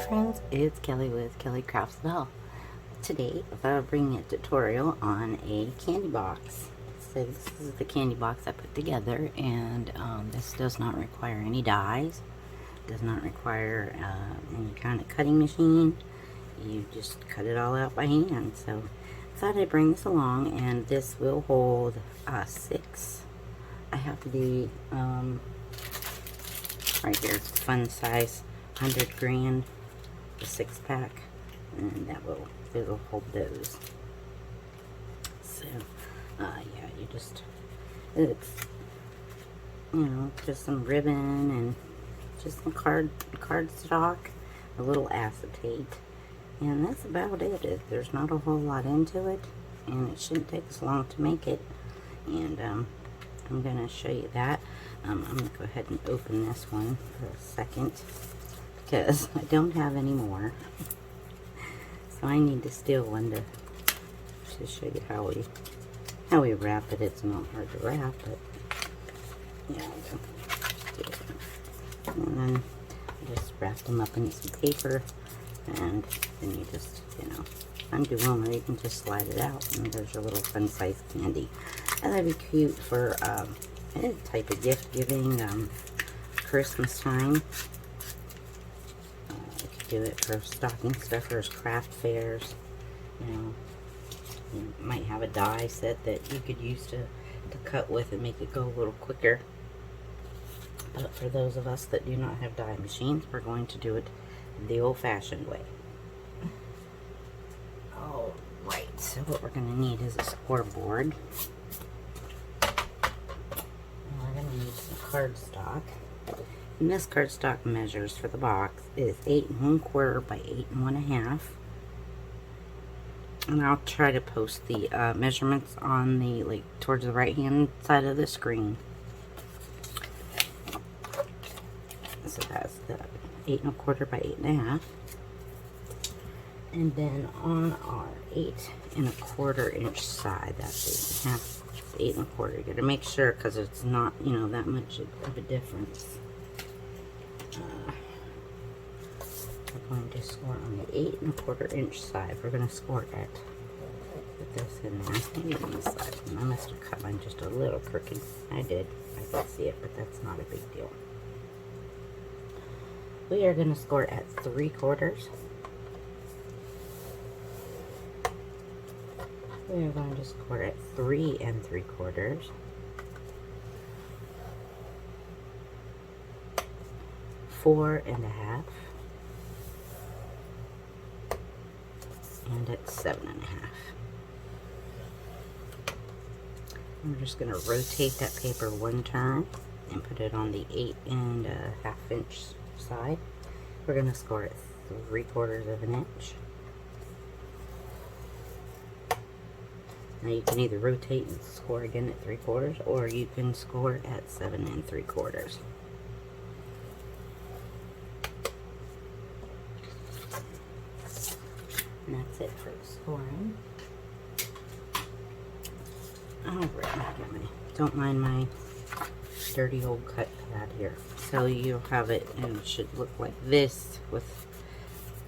friends, it's Kelly with Kelly Crafts Bell. Today I'll bring a tutorial on a candy box. So this is the candy box I put together, and this does not require any dies, does not require any kind of cutting machine. You just cut it all out by hand. So I thought I'd bring this along, and this will hold 6. I have the right here, fun size 100 grand, the 6-pack, and it'll hold those. So yeah, it's just some ribbon and just some card stock, a little acetate, and that's about it. There's not a whole lot into it, and it shouldn't take us long to make it. And I'm gonna show you that. I'm gonna go ahead and open this one for a second because I don't have any more. So I need to steal one to show you how we wrap it. It's not hard to wrap, but yeah, and then I just wrap them up in some paper, and then you just undo them, or you can just slide it out, and there's your little fun size candy. And that'd be cute for any type of gift giving, Christmas time. You could do it for stocking stuffers, craft fairs. You might have a die set that you could use to cut with and make it go a little quicker. But for those of us that do not have die machines, we're going to do it the old-fashioned way. Alright, so what we're going to need is a scoreboard. We're going to need some cardstock. And this cardstock measures for the box is 8 1/4 by 8 1/2. And I'll try to post the measurements on the towards the right hand side of the screen. So that's the 8 1/4 by 8 1/2. And then on our 8 1/4 inch side, that's 8 1/4. You gotta make sure, because it's not that much of a difference. We're going to score on the 8 1/4 inch side. We're going to score at, put this in there, maybe on the side. I must have cut mine just a little crooked. I did. I can see it, but that's not a big deal. We are going to score at 3/4. We are going to score at 3 3/4. 4 1/2. And at 7 1/2. We're just going to rotate that paper one turn and put it on the 8 1/2 inch side. We're going to score at 3/4 of an inch. Now you can either rotate and score again at 3/4, or you can score at 7 3/4. And that's it for the scoring. Alright, don't mind my dirty old cut pad here. So you'll have it, and it should look like this with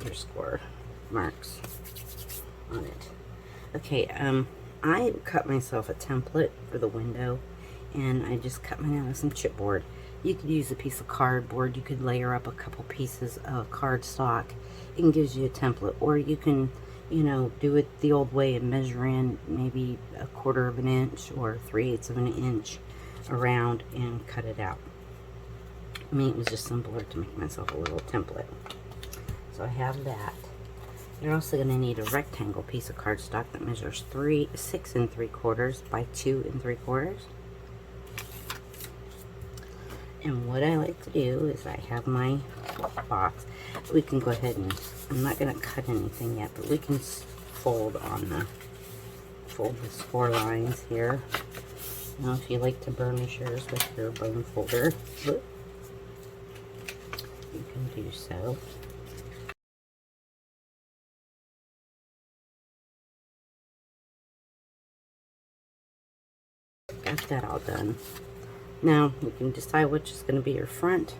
your score marks on it. Okay, I cut myself a template for the window, and I just cut mine out of some chipboard. You could use a piece of cardboard. You could layer up a couple pieces of cardstock. It gives you a template, or you can, do it the old way and measure in maybe 1/4 of an inch or 3/8 of an inch around and cut it out. I mean, it was just simpler to make myself a little template. So I have that. You're also going to need a rectangle piece of cardstock that measures 6 3/4 by 2 3/4. And what I like to do is I have my box. We can go ahead and, I'm not going to cut anything yet, but we can fold the score lines here. Now, if you like to burnish yours with your bone folder, you can do so. Got that all done. Now you can decide which is going to be your front.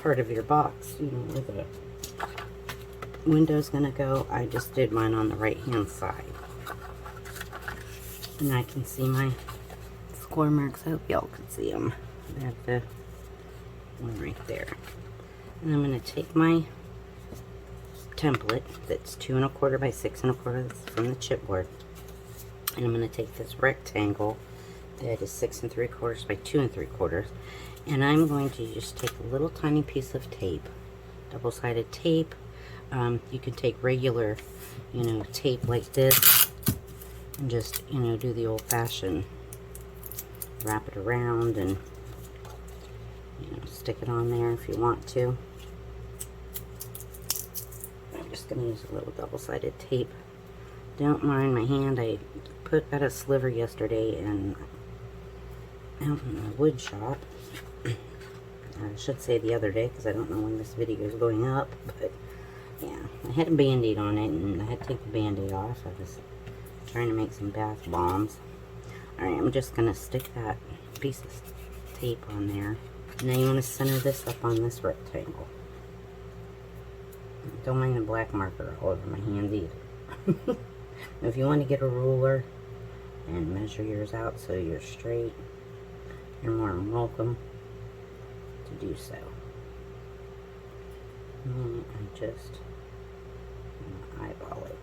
part of your box, you know, where the window's gonna go. I just did mine on the right hand side. And I can see my score marks. I hope y'all can see them. I have the one right there. And I'm gonna take my template that's 2 1/4 by 6 1/4 from the chipboard. And I'm gonna take this rectangle that is 6 3/4 by 2 3/4. And I'm going to just take a little tiny piece of tape, double-sided tape. You can take regular, you know, tape like this and just, you know, do the old-fashioned wrap it around and, you know, stick it on there if you want to. I'm just going to use a little double-sided tape. Don't mind my hand. I got a sliver yesterday and out in the wood shop. I should say the other day because I don't know when this video is going up, but yeah, I had a band-aid on it and I had to take the band-aid off. I was trying to make some bath bombs. Alright, I'm just going to stick that piece of tape on there. And then you want to center this up on this rectangle. Don't mind the black marker all over my hand either. If you want to get a ruler and measure yours out so you're straight, you're more than welcome to do so. And I just eyeball it.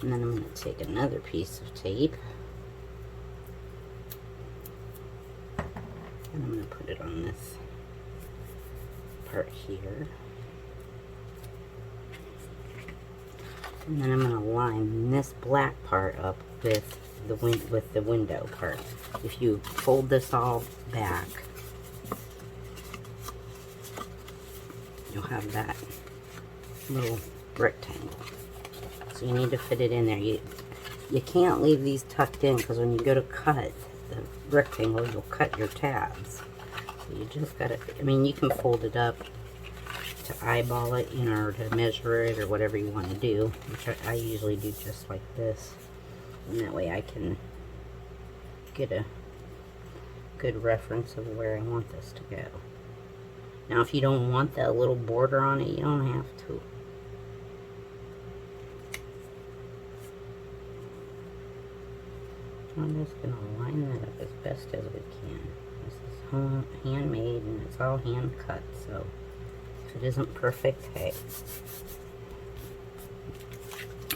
And then I'm going to take another piece of tape and I'm going to put it on this part here. And then I'm going to line this black part up with the window part. If you fold this all back, you'll have that little rectangle. So you need to fit it in there. You can't leave these tucked in because when you go to cut the rectangle, you'll cut your tabs. So you just gotta, I mean, you can fold it up to eyeball it, you know, or to measure it or whatever you want to do, which I usually do just like this. And that way I can get a good reference of where I want this to go. Now, if you don't want that little border on it, you don't have to. I'm just going to line that up as best as we can. This is handmade and it's all hand cut, so if it isn't perfect, hey.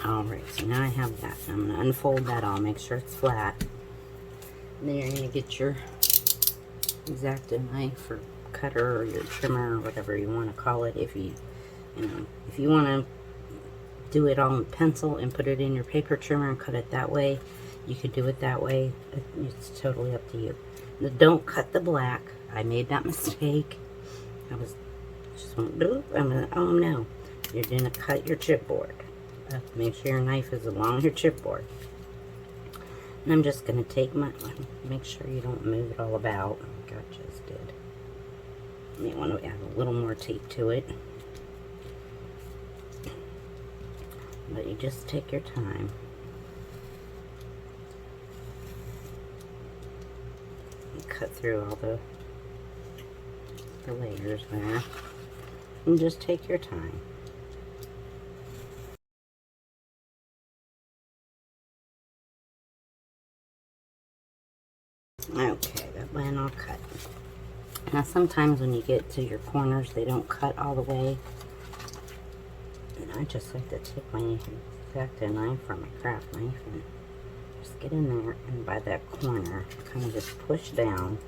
Alright, so now I have that. I'm going to unfold that all, make sure it's flat. And then you're going to get your X-Acto knife or cutter or your trimmer or whatever you want to call it. If you want to do it on pencil and put it in your paper trimmer and cut it that way, you could do it that way. It's totally up to you. Now, don't cut the black. I made that mistake. I was just went, boop, oh no. You're going to cut your chipboard. Make sure your knife is along your chipboard. And I'm just going to take my, make sure you don't move it all about, like I just did. You may want to add a little more tape to it. But you just take your time. And cut through all the layers there. And just take your time. Okay, that went all cut. Now sometimes when you get to your corners, they don't cut all the way. And I just like to take my X-Acto knife or my craft knife and just get in there and by that corner, kind of just push down.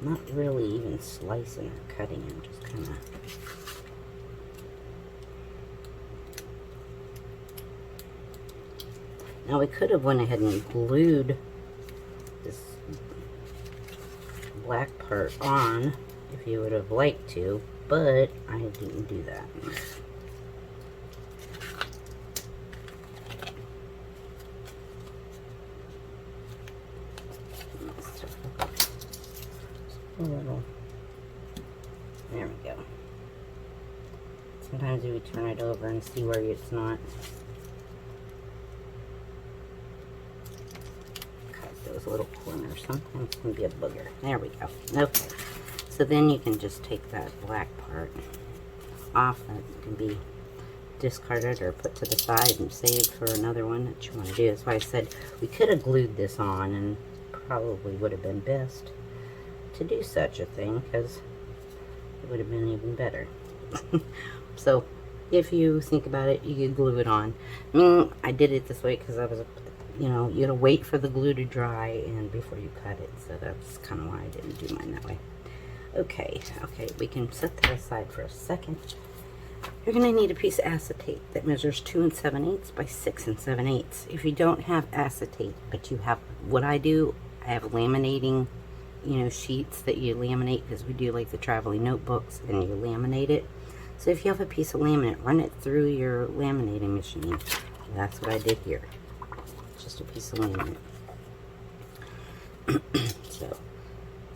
Not really even slicing or cutting it, just kind of. Now we could have went ahead and glued this black part on if you would have liked to, but I didn't do that. A little. There we go. Sometimes you turn it over and see where it's not. Cut those little corners. Sometimes it can be a booger. There we go. Okay. So then you can just take that black part off. That can be discarded or put to the side and saved for another one that you want to do. That's why I said we could have glued this on, and probably would have been best to do such a thing, because it would have been even better. So if you think about it, you could glue it on. I mean, I did it this way because I was, you know, you gotta wait for the glue to dry and before you cut it. So that's kind of why I didn't do mine that way. Okay, we can set that aside for a second. You're gonna need a piece of acetate that measures 2 7/8 by 6 7/8. If you don't have acetate, but you have what I do, I have laminating, you know, sheets that you laminate, because we do like the traveling notebooks, and you laminate it. So if you have a piece of laminate, run it through your laminating machine. That's what I did here. Just a piece of laminate. So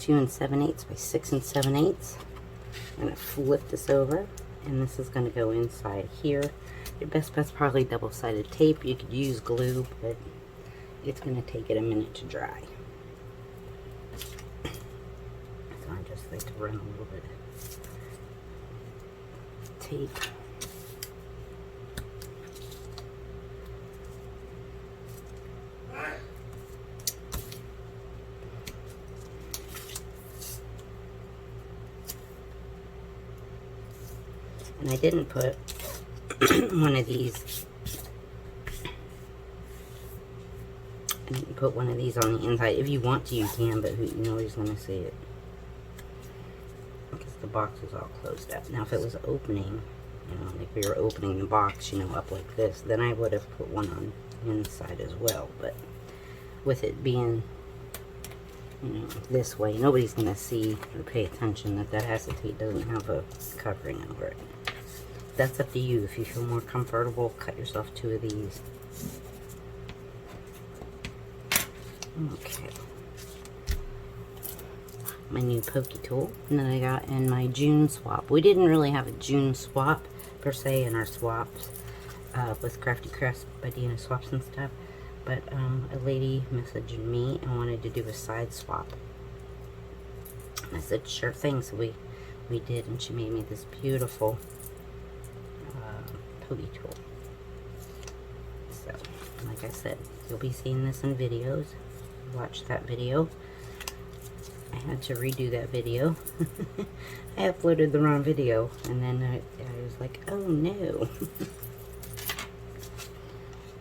2 7/8 by 6 7/8. I'm gonna flip this over, and this is gonna go inside here. Your best bet's probably double-sided tape. You could use glue, but it's gonna take it a minute to dry. So I just like to run a little bit of tape. And I didn't put one of these. I didn't put one of these on the inside. If you want to, you can, but who, nobody's going to see it, because the box is all closed up. Now, if it was opening, you know, like we were opening the box, you know, up like this, then I would have put one on the inside as well. But with it being, you know, this way, nobody's going to see or pay attention that that acetate doesn't have a covering over it. That's up to you. If you feel more comfortable, cut yourself 2 of these. Okay. My new pokey tool, and then I got in my June swap. We didn't really have a June swap per se in our swaps with Crafty Crafts by Dina Swaps and stuff, but a lady messaged me and wanted to do a side swap. And I said sure thing, so we did, and she made me this beautiful pokey tool. So, like I said, you'll be seeing this in videos. Watch that video. I had to redo that video. I uploaded the wrong video, and then I was like, oh no.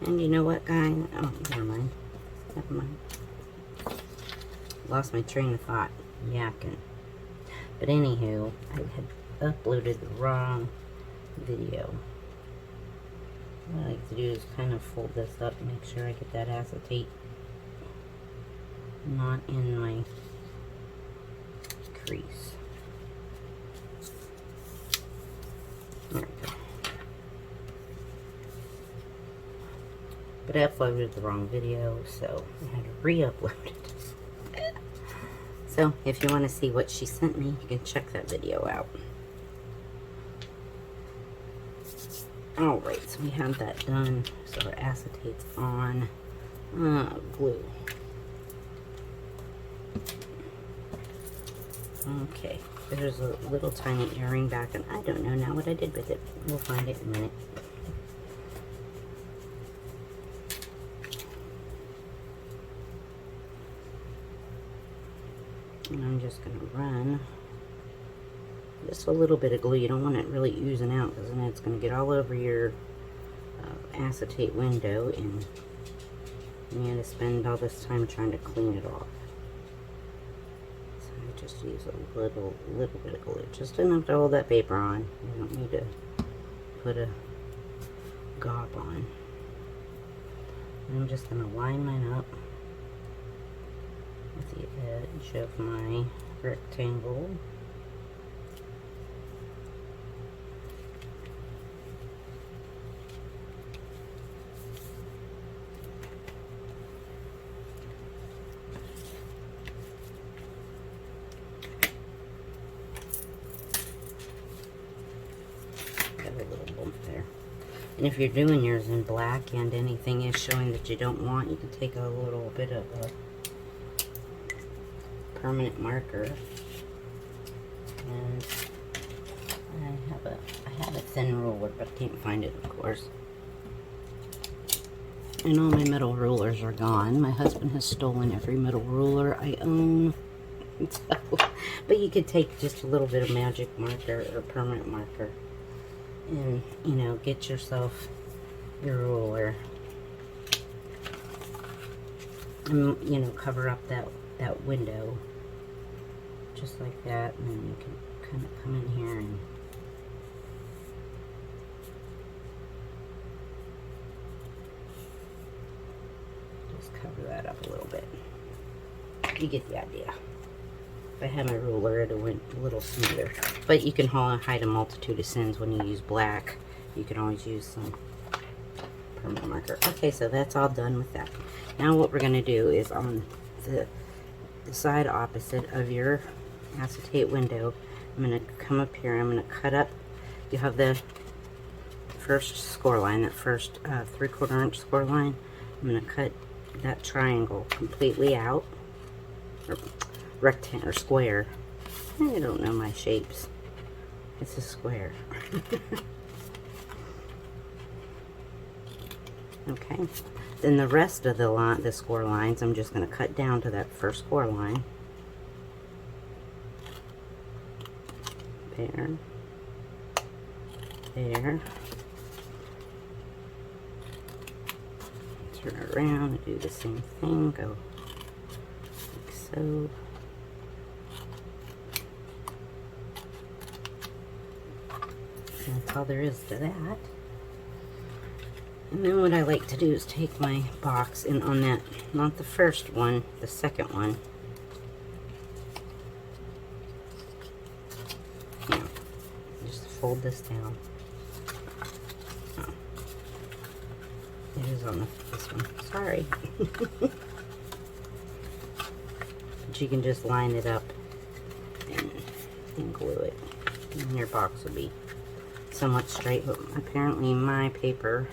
And you know what, guys? Oh, never mind. Never mind. Lost my train of thought. Yakking. But anywho, I had uploaded the wrong video. What I like to do is kind of fold this up and make sure I get that acetate not in my crease. There we go. But I uploaded the wrong video, so I had to re-upload it. So, if you want to see what she sent me, you can check that video out. Alright, so we have that done. So our acetate's on. Glue. Okay, there's a little tiny earring back, and I don't know now what I did with it. We'll find it in a minute. And I'm just going to run just a little bit of glue. You don't want it really oozing out, because then it's going to get all over your acetate window, and you're going to spend all this time trying to clean it off. So I just use a little bit of glue, just enough to hold that paper on. You don't need to put a gob on. And I'm just going to line mine up with the edge of my rectangle. Got a little bump there. And if you're doing yours in black and anything is showing that you don't want, you can take a little bit of a permanent marker And I have a thin ruler, but I can't find it, of course. And all my metal rulers are gone. My husband has stolen every metal ruler I own. So, but you could take just a little bit of magic marker or permanent marker and, you know, get yourself your ruler. And, you know, cover up that window. Just like that. And then you can kind of come in here and cover that up a little bit. You get the idea. If I had my ruler, it went a little smoother. But you can hide a multitude of sins when you use black. You can always use some permanent marker. Okay, so that's all done with that. Now what we're going to do is on the side opposite of your acetate window, I'm going to come up here. I'm going to cut up. You have the first score line, that first 3/4 inch score line. I'm going to cut that triangle completely out, or rectangle, or square. I don't know my shapes. It's a square. Okay, then the rest of the score lines, I'm just going to cut down to that first score line. There. There. Turn it around and do the same thing. Go like so. And that's all there is to that. And then what I like to do is take my box and on that, not the first one, the second one. Yeah, just fold this down. Oh. It is on this one. Sorry. But you can just line it up and glue it. And your box will be somewhat straight. But apparently my paper,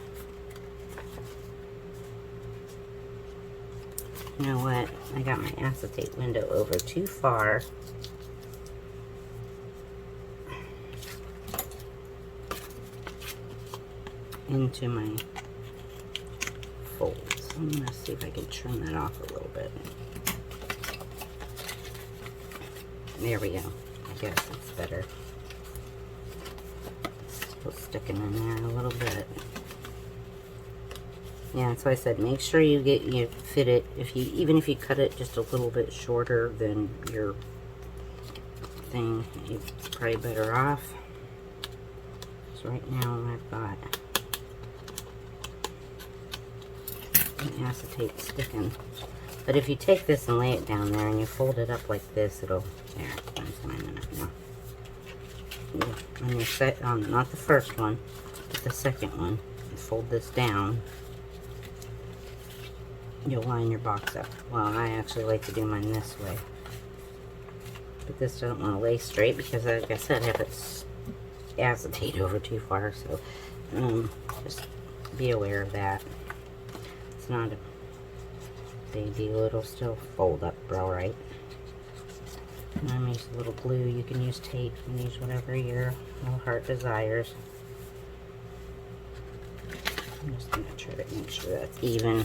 you know what? I got my acetate window over too far. Into my folds. I'm going to see if I can trim that off a little bit. There we go. I guess it's better. It's still sticking in there a little bit. Yeah, so I said make sure you fit it. Even if you cut it just a little bit shorter than your thing, you're probably better off. So right now I've got an acetate sticking. But if you take this and lay it down there and you fold it up like this, it'll, there, I'm lining it now. On your set, not the first one, but the second one, you fold this down, you'll line your box up. Well, I actually like to do mine this way. But this doesn't want to lay straight because, like I said, I have it acetate over too far, so just be aware of that. It's not a big deal, it'll still fold up all right. And I'm using a little glue. You can use tape, you can use whatever your little heart desires. I'm just going to try to make sure that's even.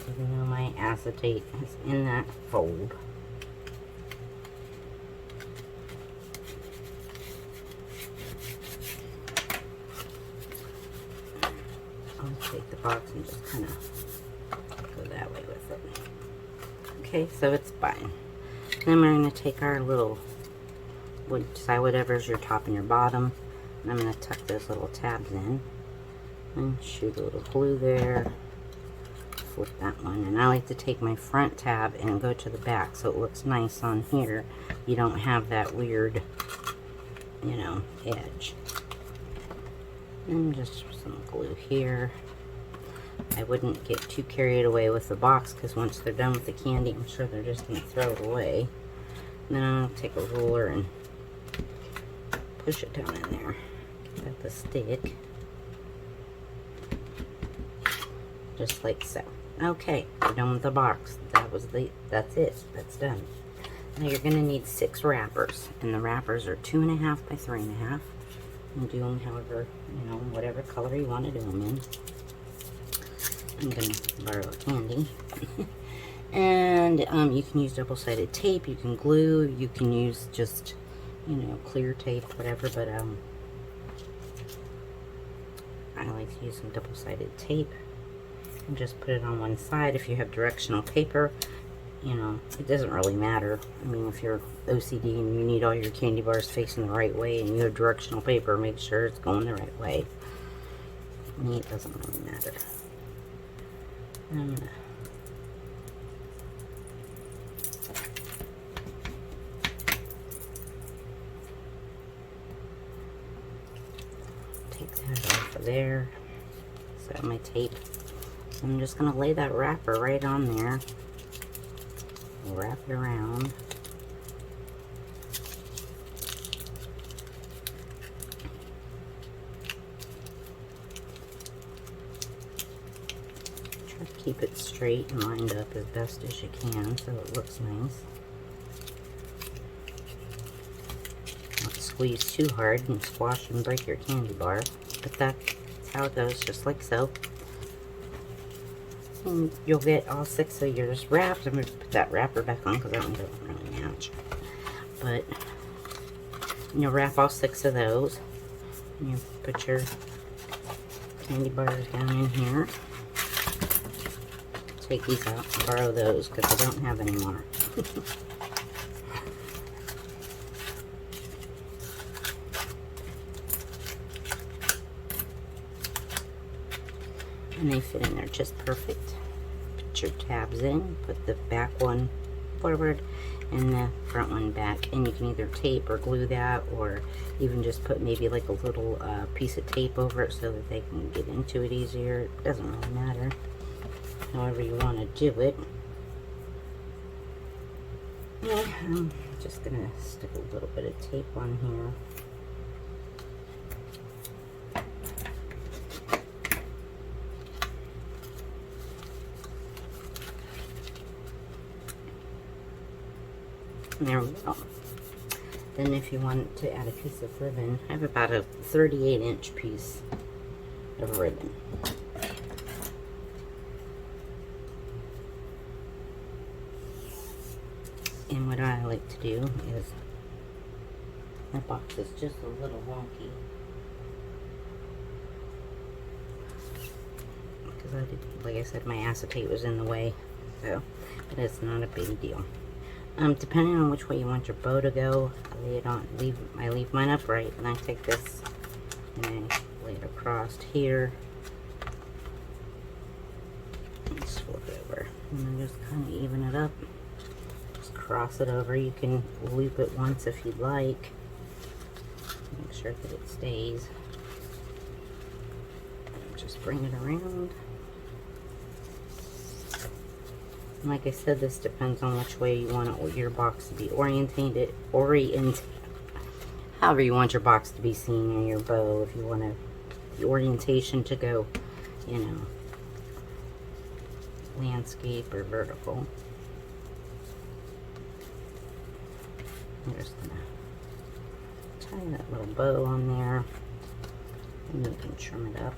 Even though my acetate is in that fold. I'll take the box and just kind of go that way with it. Okay, so it's fine. Then we're going to take our little, decide whatever's your top and your bottom, and I'm going to tuck those little tabs in and shoot a little glue there. Flip that one, and I like to take my front tab and go to the back so it looks nice on here. You don't have that weird, you know, edge. And just some glue here. I wouldn't get too carried away with the box because once they're done with the candy, I'm sure they're just going to throw it away. And then I'll take a ruler and push it down in there. Get that to stick. Just like so. Okay, we're done with the box. That's it. That's done. Now you're gonna need 6 wrappers, and the wrappers are 2.5 by 3.5. You do them however, you know, whatever color you want to do them in. I'm gonna borrow a candy. And you can use double-sided tape, you can glue, you can use just, you know, clear tape, whatever, but I like to use some double-sided tape and just put it on one side. If you have directional paper, you know, it doesn't really matter. I mean, if you're OCD and you need all your candy bars facing the right way and you have directional paper, make sure it's going the right way. To me, it doesn't really matter. I'm gonna take that off of there. Set my tape. I'm just gonna lay that wrapper right on there. Wrap it around. Try to keep it straight and lined up as best as you can so it looks nice. Don't squeeze too hard and squash and break your candy bar, but that's how it goes, just like so. And you'll get all 6 of yours wrapped. I'm going to put that wrapper back on because that one doesn't really match. But you'll wrap all 6 of those. And you put your candy bars down in here. Take these out and borrow those because I don't have any more. And they fit in there just perfect. Put your tabs in, put the back one forward and the front one back, and you can either tape or glue that, or even just put maybe like a little piece of tape over it so that they can get into it easier. It doesn't really matter, however you want to do it. Yeah, I'm just gonna stick a little bit of tape on here. There we go. Then if you want to add a piece of ribbon, I have about a 38-inch piece of ribbon. And what I like to do is, that box is just a little wonky, because I did, like I said, my acetate was in the way, so, but it's not a big deal. Depending on which way you want your bow to go, I leave mine upright, and I take this and I lay it across here. And just flip it over, and then just kind of even it up. Just cross it over. You can loop it once if you'd like. Make sure that it stays. And just bring it around. Like I said, this depends on which way you want your box to be oriented, however you want your box to be seen, or your bow. If you want the orientation to go, you know, landscape or vertical. I'm just gonna tie that little bow on there, and you can trim it up.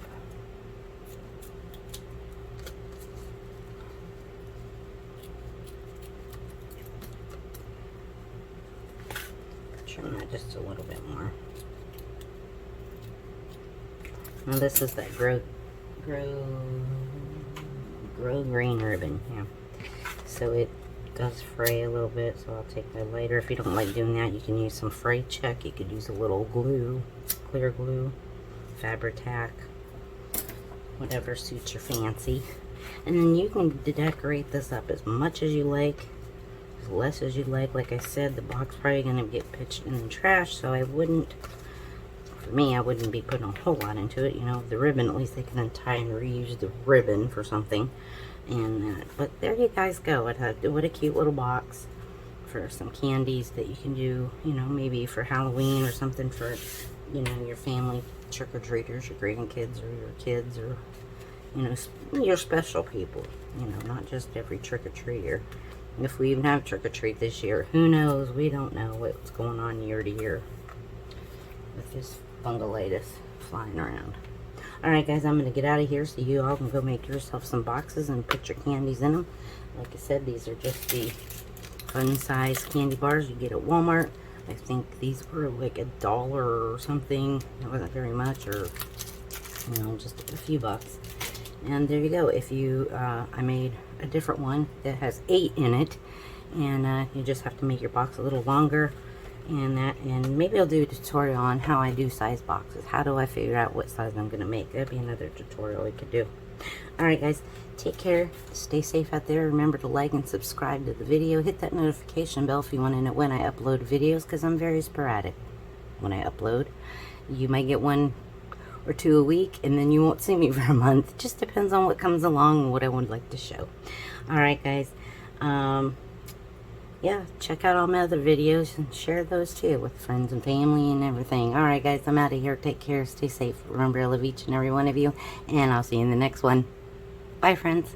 Trim that just a little bit more. Now this is that grow green ribbon, yeah. So it does fray a little bit, so I'll take that later. If you don't like doing that, you can use some fray check. You could use a little glue, clear glue, Fabri-Tac, whatever suits your fancy. And then you can decorate this up as much as you like, as less as you like. Like I said, the box probably gonna get pitched in the trash, so I wouldn't, for me, I wouldn't be putting a whole lot into it. You know, the ribbon, at least they can untie and reuse the ribbon for something. And but there you guys go. What a cute little box for some candies that you can do, you know, maybe for Halloween or something for, you know, your family trick-or-treaters, your grandkids or your kids, or, you know, your special people, you know, not just every trick-or-treater. If we even have trick-or-treat this year, who knows? We don't know what's going on year to year with this fungolitis flying around. Alright guys, I'm going to get out of here so you all can go make yourself some boxes and put your candies in them. Like I said, these are just the fun-size candy bars you get at Walmart. I think these were like $1 or something. It wasn't very much, or, you know, just a few bucks. And there you go. If you, I made a different one that has 8 in it, and you just have to make your box a little longer, and maybe I'll do a tutorial on how I do size boxes. How do I figure out what size I'm going to make? That'd be another tutorial we could do. Alright guys, take care, stay safe out there. Remember to like and subscribe to the video. Hit that notification bell if you want to know when I upload videos, because I'm very sporadic when I upload. You might get 1 or 2 a week, and then you won't see me for a month. It just depends on what comes along and what I would like to show. Alright guys, yeah, check out all my other videos and share those too with friends and family and everything. Alright guys, I'm out of here. Take care, stay safe. Remember, I love each and every one of you, and I'll see you in the next one. Bye friends.